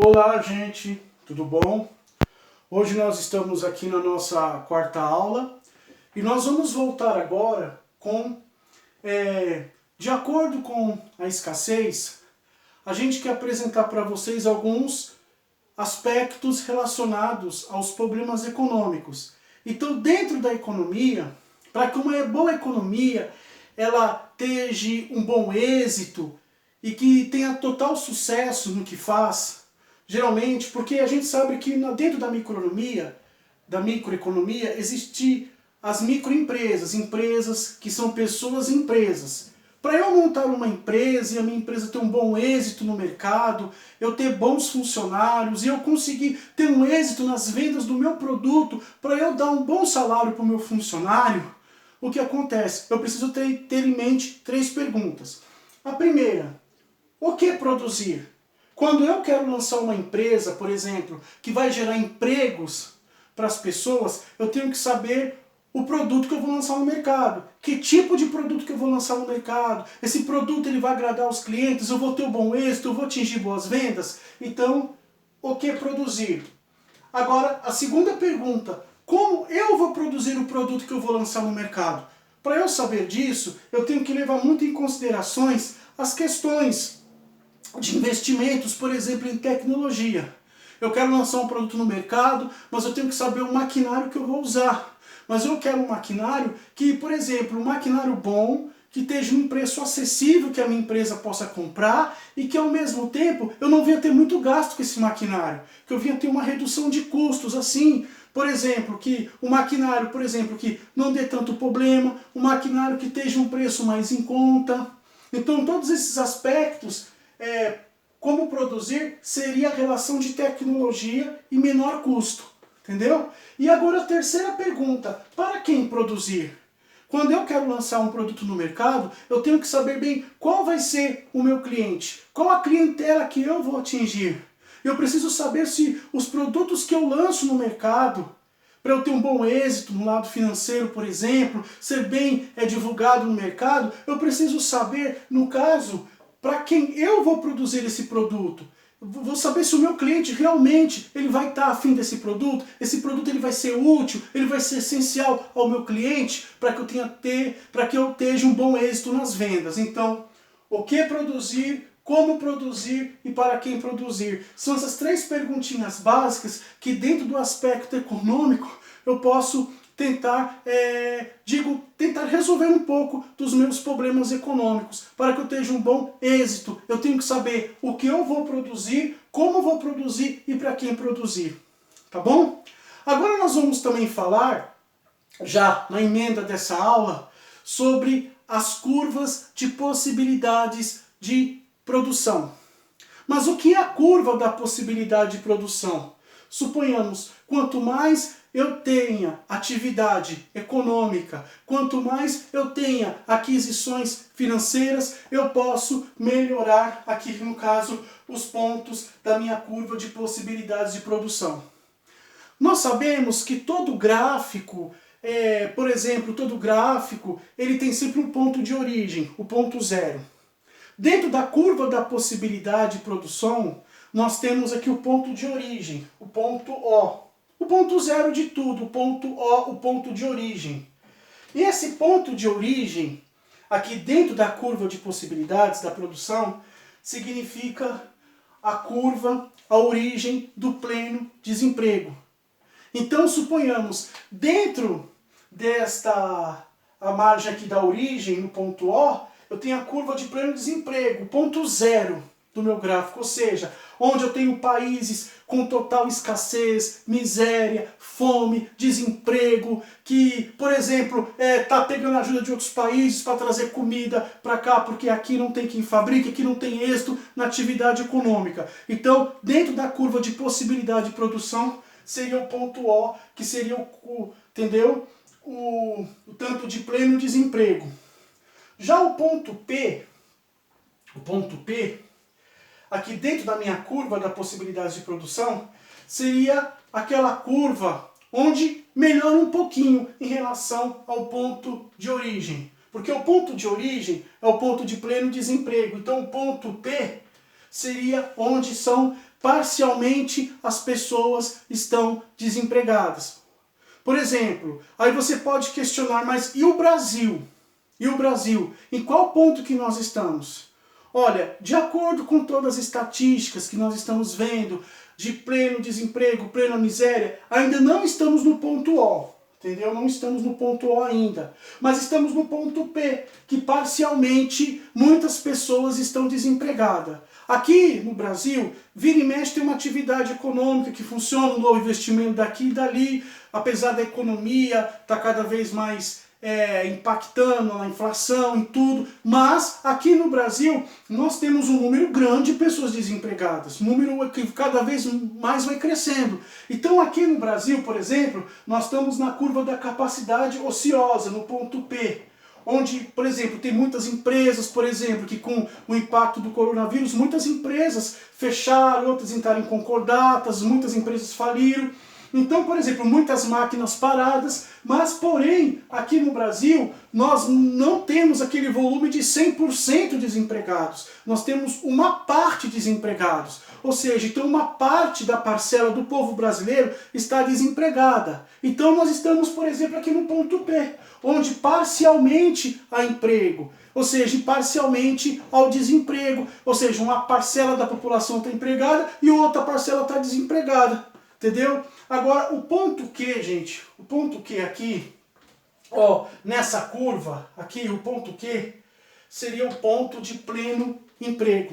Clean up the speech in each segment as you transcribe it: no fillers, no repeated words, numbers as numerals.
Olá, gente, tudo bom? Hoje nós estamos aqui na nossa quarta aula e nós vamos voltar agora com, de acordo com a escassez, a gente quer apresentar para vocês alguns aspectos relacionados aos problemas econômicos. Então, dentro da economia, para que uma boa economia ela tenha um bom êxito e que tenha total sucesso no que faz, geralmente, porque a gente sabe que dentro da microeconomia, existem as microempresas, empresas que são pessoas e empresas. Para eu montar uma empresa e a minha empresa ter um bom êxito no mercado, eu ter bons funcionários e eu conseguir ter um êxito nas vendas do meu produto, para eu dar um bom salário para o meu funcionário, o que acontece? Eu preciso ter em mente 3 perguntas. A primeira, o que produzir? Quando eu quero lançar uma empresa, por exemplo, que vai gerar empregos para as pessoas, eu tenho que saber o produto que eu vou lançar no mercado. Que tipo de produto que eu vou lançar no mercado? Esse produto ele vai agradar os clientes? Eu vou ter um bom êxito? Eu vou atingir boas vendas? Então, o que produzir? Agora, a segunda pergunta, como eu vou produzir o produto que eu vou lançar no mercado? Para eu saber disso, eu tenho que levar muito em considerações as questões de investimentos, por exemplo, em tecnologia. Eu quero lançar um produto no mercado, mas eu tenho que saber o maquinário que eu vou usar. Mas eu quero um maquinário que, por exemplo, um maquinário bom, que esteja num preço acessível, que a minha empresa possa comprar e que ao mesmo tempo eu não venha ter muito gasto com esse maquinário, que eu venha ter uma redução de custos assim. Por exemplo, que o maquinário, por exemplo, que não dê tanto problema, um maquinário que esteja um preço mais em conta. Então todos esses aspectos, como produzir, seria a relação de tecnologia e menor custo, entendeu? E agora a terceira pergunta, para quem produzir? Quando eu quero lançar um produto no mercado, eu tenho que saber bem qual vai ser o meu cliente, qual a clientela que eu vou atingir. Eu preciso saber se os produtos que eu lanço no mercado, para eu ter um bom êxito no lado financeiro, por exemplo, ser bem divulgado no mercado, eu preciso saber, no caso, para quem eu vou produzir esse produto. Vou saber se o meu cliente realmente ele vai estar afim desse produto, esse produto ele vai ser útil, ele vai ser essencial ao meu cliente para que eu tenha um bom êxito nas vendas. Então, o que produzir, como produzir e para quem produzir? São essas 3 perguntinhas básicas que dentro do aspecto econômico eu posso tentar resolver um pouco dos meus problemas econômicos. Para que eu tenha um bom êxito, eu tenho que saber o que eu vou produzir, como vou produzir e para quem produzir. Tá bom? Agora nós vamos também falar, já na emenda dessa aula, sobre as curvas de possibilidades de produção. Mas o que é a curva da possibilidade de produção? Suponhamos, quanto mais eu tenha atividade econômica, quanto mais eu tenha aquisições financeiras, eu posso melhorar aqui, no caso, os pontos da minha curva de possibilidades de produção. Nós sabemos que todo gráfico, por exemplo, todo gráfico, ele tem sempre um ponto de origem, o ponto zero. Dentro da curva da possibilidade de produção, nós temos aqui o ponto de origem, o ponto O. O ponto zero de tudo, o ponto O, o ponto de origem. E esse ponto de origem, aqui dentro da curva de possibilidades da produção, significa a curva, a origem do pleno desemprego. Então, suponhamos, dentro a margem aqui da origem, no ponto O, eu tenho a curva de pleno desemprego, o ponto zero do meu gráfico, ou seja, onde eu tenho países com total escassez, miséria, fome, desemprego, que, por exemplo, está pegando a ajuda de outros países para trazer comida para cá, porque aqui não tem quem fabrique, aqui não tem êxito na atividade econômica. Então, dentro da curva de possibilidade de produção, seria o ponto O, que seria entendeu? O tanto de pleno desemprego. Já o ponto P, aqui dentro da minha curva da possibilidade de produção, seria aquela curva onde melhora um pouquinho em relação ao ponto de origem. Porque o ponto de origem é o ponto de pleno desemprego. Então o ponto P seria onde são parcialmente as pessoas estão desempregadas. Por exemplo, aí você pode questionar, mas e o Brasil? E o Brasil? Em qual ponto que nós estamos? Olha, de acordo com todas as estatísticas que nós estamos vendo, de pleno desemprego, plena miséria, ainda não estamos no ponto O, entendeu? Não estamos no ponto O ainda, mas estamos no ponto P, que parcialmente muitas pessoas estão desempregadas. Aqui no Brasil, vira e mexe tem uma atividade econômica que funciona, um novo investimento daqui e dali, apesar da economia estar cada vez mais impactando na inflação e tudo, mas aqui no Brasil nós temos um número grande de pessoas desempregadas, um número que cada vez mais vai crescendo. Então aqui no Brasil, por exemplo, nós estamos na curva da capacidade ociosa, no ponto P, onde, por exemplo, tem muitas empresas, por exemplo, que com o impacto do coronavírus, muitas empresas fecharam, outras entraram em concordatas, muitas empresas faliram. Então, por exemplo, muitas máquinas paradas, mas porém, aqui no Brasil, nós não temos aquele volume de 100% desempregados. Nós temos uma parte desempregados. Ou seja, então uma parte da parcela do povo brasileiro está desempregada. Então nós estamos, por exemplo, aqui no ponto P, onde parcialmente há emprego, ou seja, parcialmente ao desemprego. Ou seja, uma parcela da população está empregada e outra parcela está desempregada. Entendeu? Agora, o ponto Q, gente, o ponto Q aqui, ó, nessa curva, aqui, o ponto Q, seria o ponto de pleno emprego.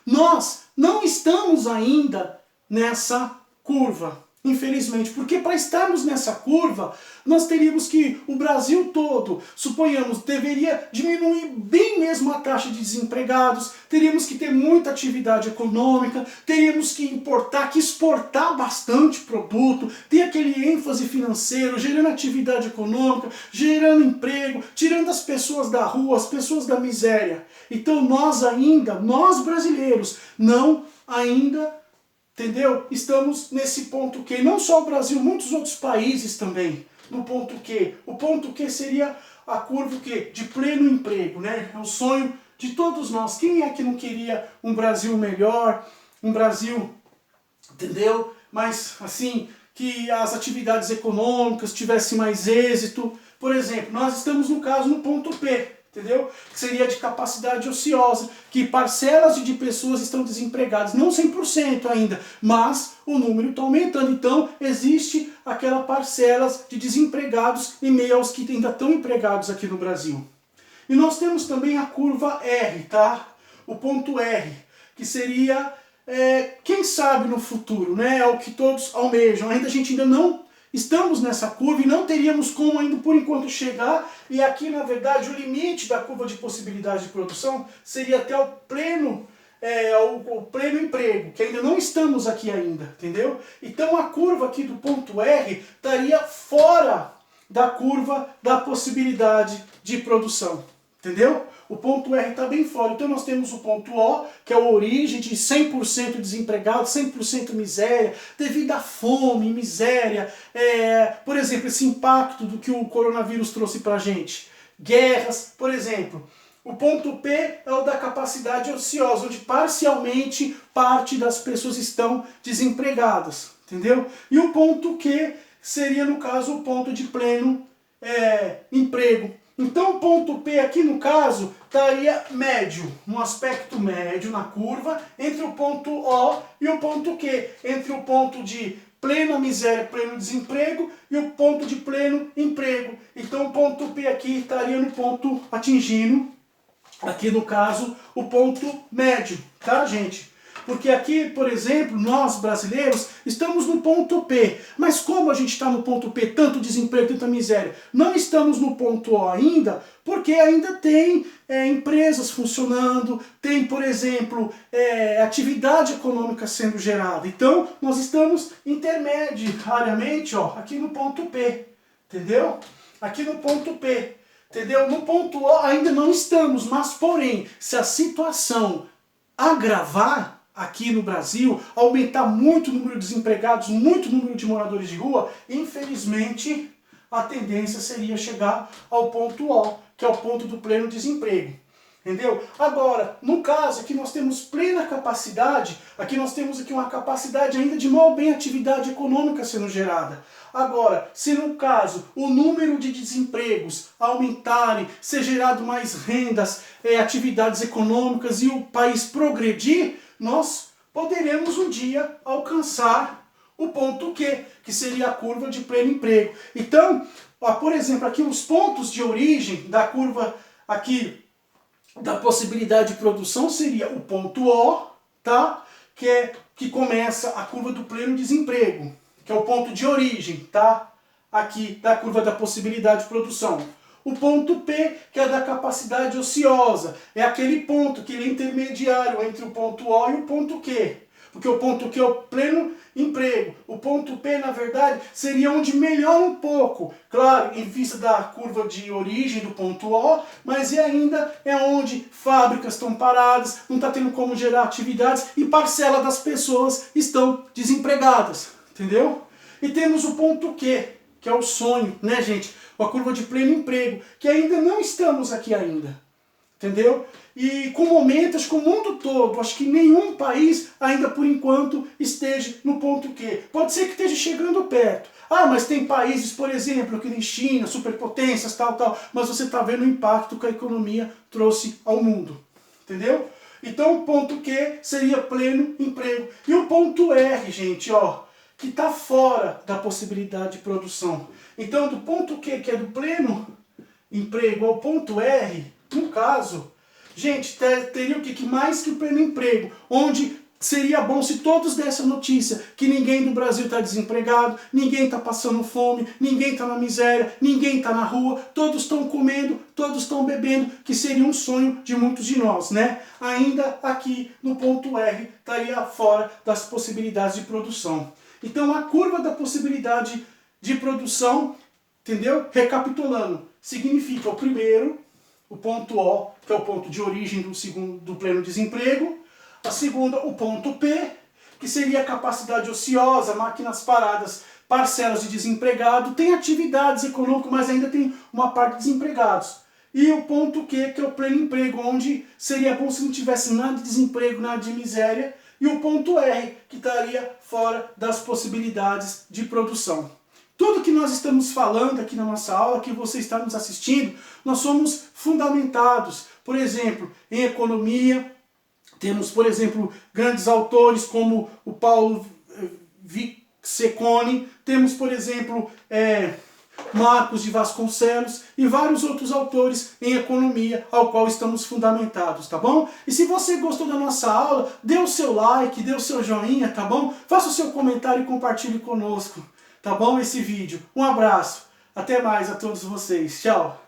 Nós não estamos ainda nessa curva, infelizmente, porque para estarmos nessa curva, nós teríamos que, o Brasil todo, suponhamos, deveria diminuir bem mesmo a taxa de desempregados, teríamos que ter muita atividade econômica, teríamos que importar, que exportar bastante produto, ter aquele ênfase financeiro, gerando atividade econômica, gerando emprego, tirando as pessoas da rua, as pessoas da miséria. Então nós ainda, nós brasileiros, não ainda, entendeu? Estamos nesse ponto Q. Não só o Brasil, muitos outros países também, no ponto Q. O ponto Q seria a curva Q, de pleno emprego, né? É o sonho de todos nós. Quem é que não queria um Brasil melhor, um Brasil, entendeu? Mas, assim, que as atividades econômicas tivessem mais êxito. Por exemplo, nós estamos, no caso, no ponto P, entendeu? Que seria de capacidade ociosa, que parcelas de pessoas estão desempregadas, não 100% ainda, mas o número está aumentando. Então, existe aquela parcela de desempregados em meio aos que ainda estão empregados aqui no Brasil. E nós temos também a curva R, tá? O ponto R, que seria, quem sabe no futuro, né? É o que todos almejam. Ainda a gente ainda não estamos nessa curva e não teríamos como ainda por enquanto chegar, e aqui na verdade o limite da curva de possibilidade de produção seria até o pleno emprego, que ainda não estamos aqui ainda, entendeu? Então a curva aqui do ponto R estaria fora da curva da possibilidade de produção, entendeu? O ponto R está bem fora. Então nós temos o ponto O, que é a origem de 100% desempregado, 100% miséria, devido à fome, miséria, por exemplo, esse impacto do que o coronavírus trouxe para a gente. Guerras, por exemplo. O ponto P é o da capacidade ociosa, onde parcialmente parte das pessoas estão desempregadas, entendeu? E o ponto Q seria, no caso, o ponto de pleno emprego. Então o ponto P aqui no caso estaria médio, um aspecto médio na curva, entre o ponto O e o ponto Q, entre o ponto de plena miséria, pleno desemprego e o ponto de pleno emprego. Então o ponto P aqui estaria no ponto atingindo, aqui no caso, o ponto médio, tá, gente? Porque aqui, por exemplo, nós brasileiros estamos no ponto P. Mas como a gente está no ponto P, tanto desemprego, tanta miséria, não estamos no ponto O ainda, porque ainda tem empresas funcionando, tem, por exemplo, atividade econômica sendo gerada. Então, nós estamos intermediariamente, ó, aqui no ponto P, entendeu? Aqui no ponto P, entendeu? No ponto O ainda não estamos, mas, porém, se a situação agravar aqui no Brasil, aumentar muito o número de desempregados, muito o número de moradores de rua, infelizmente a tendência seria chegar ao ponto O, que é o ponto do pleno desemprego. Entendeu? Agora, no caso aqui nós temos plena capacidade, aqui nós temos aqui uma capacidade ainda de mal bem atividade econômica sendo gerada. Agora, se no caso o número de desempregos aumentarem, ser gerado mais rendas, atividades econômicas e o país progredir, nós poderemos um dia alcançar o ponto Q, que seria a curva de pleno emprego. Então, ó, por exemplo, aqui os pontos de origem da curva aqui da possibilidade de produção seria o ponto O, tá? Que começa a curva do pleno desemprego, que é o ponto de origem, tá? Aqui da curva da possibilidade de produção. O ponto P, que é da capacidade ociosa, é aquele ponto que ele é intermediário entre o ponto O e o ponto Q. Porque o ponto Q é o pleno emprego. O ponto P, na verdade, seria onde melhora um pouco. Claro, em vista da curva de origem do ponto O, mas ainda é onde fábricas estão paradas, não está tendo como gerar atividades e parcela das pessoas estão desempregadas. Entendeu? E temos o ponto Q, que é o sonho, né, gente? A curva de pleno emprego, que ainda não estamos aqui ainda. Entendeu? E com momentos, acho que o mundo todo, acho que nenhum país ainda por enquanto esteja no ponto Q. Pode ser que esteja chegando perto. Ah, mas tem países, por exemplo, que nem China, superpotências, tal, mas você está vendo o impacto que a economia trouxe ao mundo. Entendeu? Então o ponto Q seria pleno emprego. E o ponto R, gente, ó, que está fora da possibilidade de produção. Então do ponto Q, que é do pleno emprego, ao ponto R, no caso, gente, teria o que mais que o pleno emprego, onde seria bom se todos dessem notícia que ninguém do Brasil está desempregado, ninguém está passando fome, ninguém está na miséria, ninguém está na rua, todos estão comendo, todos estão bebendo, que seria um sonho de muitos de nós, né? Ainda aqui no ponto R estaria fora das possibilidades de produção. Então a curva da possibilidade de produção, entendeu? Recapitulando, significa o primeiro, o ponto O, que é o ponto de origem do pleno desemprego. A segunda, o ponto P, que seria a capacidade ociosa, máquinas paradas, parcelas de desempregado. Tem atividades econômicas, mas ainda tem uma parte de desempregados. E o ponto Q, que é o pleno emprego, onde seria bom se não tivesse nada de desemprego, nada de miséria. E o ponto R, que estaria fora das possibilidades de produção. Tudo que nós estamos falando aqui na nossa aula, que você está nos assistindo, nós somos fundamentados, por exemplo, em economia. Temos, por exemplo, grandes autores como o Paulo Vicceconi, temos, por exemplo, Marcos de Vasconcelos e vários outros autores em economia ao qual estamos fundamentados, tá bom? E se você gostou da nossa aula, dê o seu like, dê o seu joinha, tá bom? Faça o seu comentário e compartilhe conosco. Tá bom esse vídeo? Um abraço. Até mais a todos vocês. Tchau.